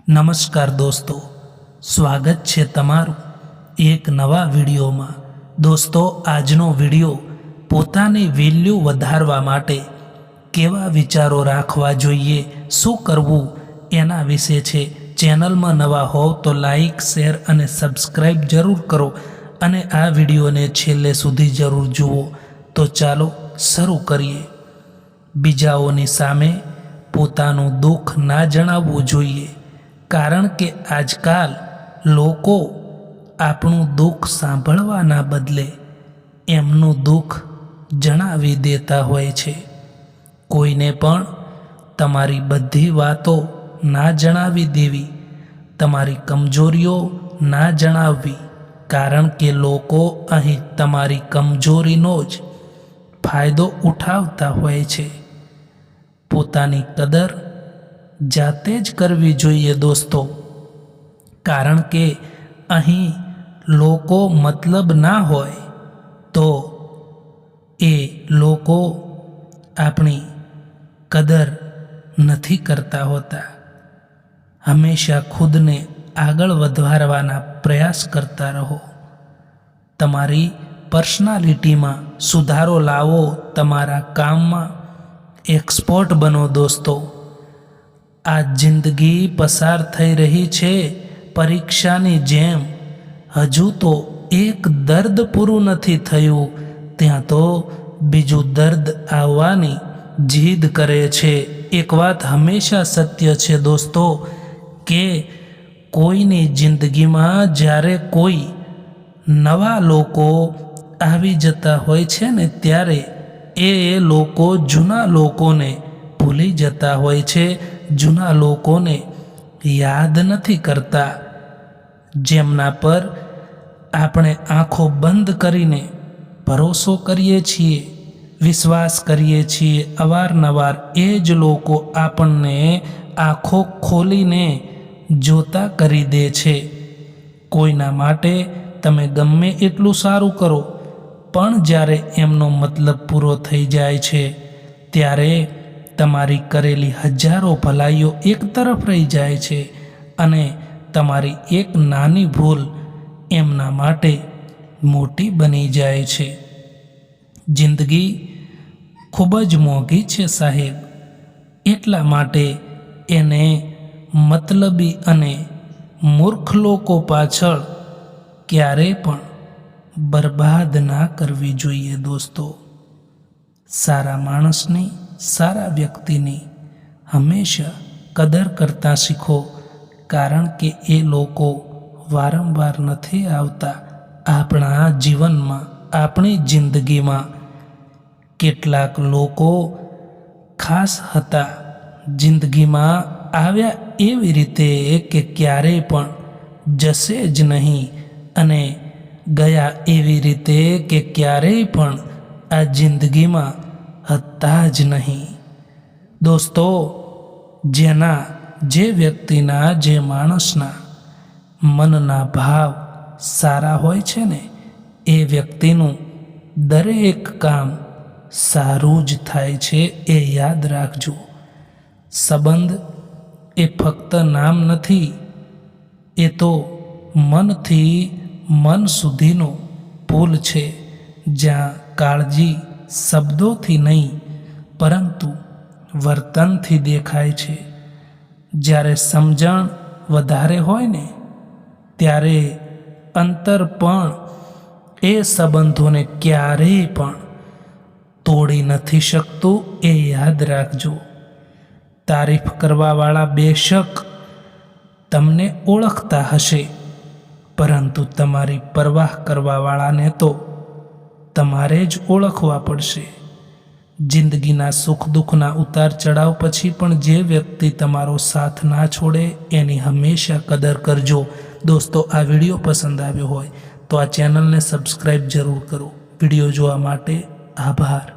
નમસ્કાર દોસ્તો, સ્વાગત છે તમારું એક નવા વિડીયોમાં। દોસ્તો, આજનો વિડીયો પોતાની વેલ્યુ વધારવા માટે કેવા વિચારો રાખવા જોઈએ, શું કરવું એના વિશે છે। ચેનલમાં નવા હોવ તો લાઈક, શેર અને સબસ્ક્રાઈબ જરૂર કરો અને આ વિડીયોને છેલ્લે સુધી જરૂર જુઓ। તો ચાલો શરૂ કરીએ। બીજાઓની સામે પોતાનું દુઃખ ના જણાવવું જોઈએ, કારણ કે આજકાલ લોકો આપણું દુઃખ સાંભળવાના બદલે એમનું દુઃખ જણાવી દેતા હોય છે। કોઈને પણ તમારી બધી વાતો ના જણાવી દેવી, તમારી કમજોરીઓ ના જણાવવી, કારણ કે લોકો અહીં તમારી કમજોરીનો જ ફાયદો ઉઠાવતા હોય છે। પોતાની કદર જાતે જ કરવી જોઈએ દોસ્તો, કારણ કે અહીં લોકો મતલબ ના હોય તો એ લોકો આપણી કદર નથી કરતા હોતા। હંમેશા ખુદને આગળ વધારવાના પ્રયાસ કરતા રહો। તમારી પર્સનાલિટીમાં સુધારો લાવો, તમારા કામમાં એક્સપર્ટ બનો દોસ્તો। આ જિંદગી પસાર થઈ રહી છે પરીક્ષાની જેમ। હજુ તો એક દર્દ પૂરું નથી થયું, ત્યાં તો બીજું દર્દ આવવાની જીદ કરે છે। એક વાત હંમેશા સત્ય છે દોસ્તો કે કોઈની જિંદગીમાં જ્યારે કોઈ નવા લોકો આવી જતા હોય છે ને, ત્યારે એ લોકો જૂના લોકોને ભૂલી જતા હોય છે, જૂના લોકોને યાદ નથી કરતા, જેમના પર આપણે આંખો બંધ કરીને ભરોસો કરીએ છીએ, વિશ્વાસ કરીએ છીએ। અવારનવાર એ જ લોકો આપણને આંખો ખોલીને જોતા કરી દે છે। કોઈના માટે તમે ગમે એટલું સારું કરો, પણ જ્યારે એમનો મતલબ પૂરો થઈ જાય છે ત્યારે તમારી કરેલી હજારો ભલાઈઓ એક તરફ રહી જાય છે અને તમારી એક નાની ભૂલ એમના માટે મોટી બની જાય છે। જિંદગી ખૂબ જ મોંઘી છે સાહેબ, એટલા માટે એને મતલબી અને મૂર્ખ લોકો પાછળ ક્યારેય પણ બરબાદ ના કરવી જોઈએ દોસ્તો। સારા માણસની, સારા વ્યક્તિની હંમેશા કદર કરતા શીખો, કારણ કે એ લોકો વારંવાર નથી આવતા આપણા જીવનમાં, આપણી જિંદગીમાં। કેટલાક લોકો ખાસ હતા, જિંદગીમાં આવ્યા એવી રીતે કે ક્યારેય પણ જશે જ નહીં, અને ગયા એવી રીતે કે ક્યારેય પણ આ જિંદગીમાં હતા જ નહીં દોસ્તો। જે વ્યક્તિના, જે માણસના મનના ભાવ સારા હોય છે ને, એ વ્યક્તિનું દરેક કામ સારું જ થાય છે, એ યાદ રાખજો। સંબંધ એ ફક્ત નામ નથી, એ તો મનથી મન સુધીનો પુલ છે, જ્યાં કાળજી શબ્દોથી નહીં પરંતુ વર્તનથી દેખાય છે। જ્યારે સમજણ વધારે હોય ને, ત્યારે અંતર પણ એ સંબંધોને ક્યારેય પણ તોડી નથી શકતું, એ યાદ રાખજો। તારીફ કરવાવાળા બેશક તમને ઓળખતા હશે, પરંતુ તમારી પરવાહ કરવાવાળાને તો તમારે જ ઓળખવા પડશે। જિંદગીના સુખ દુઃખના ઉતાર ચઢાવ પછી પણ જે વ્યક્તિ તમારો સાથ ના છોડે એની હંમેશા કદર કરજો દોસ્તો। આ વિડીયો પસંદ આવ્યો હોય તો આ ચેનલને સબસ્ક્રાઈબ જરૂર કરો। વિડીયો જોવા માટે આભાર।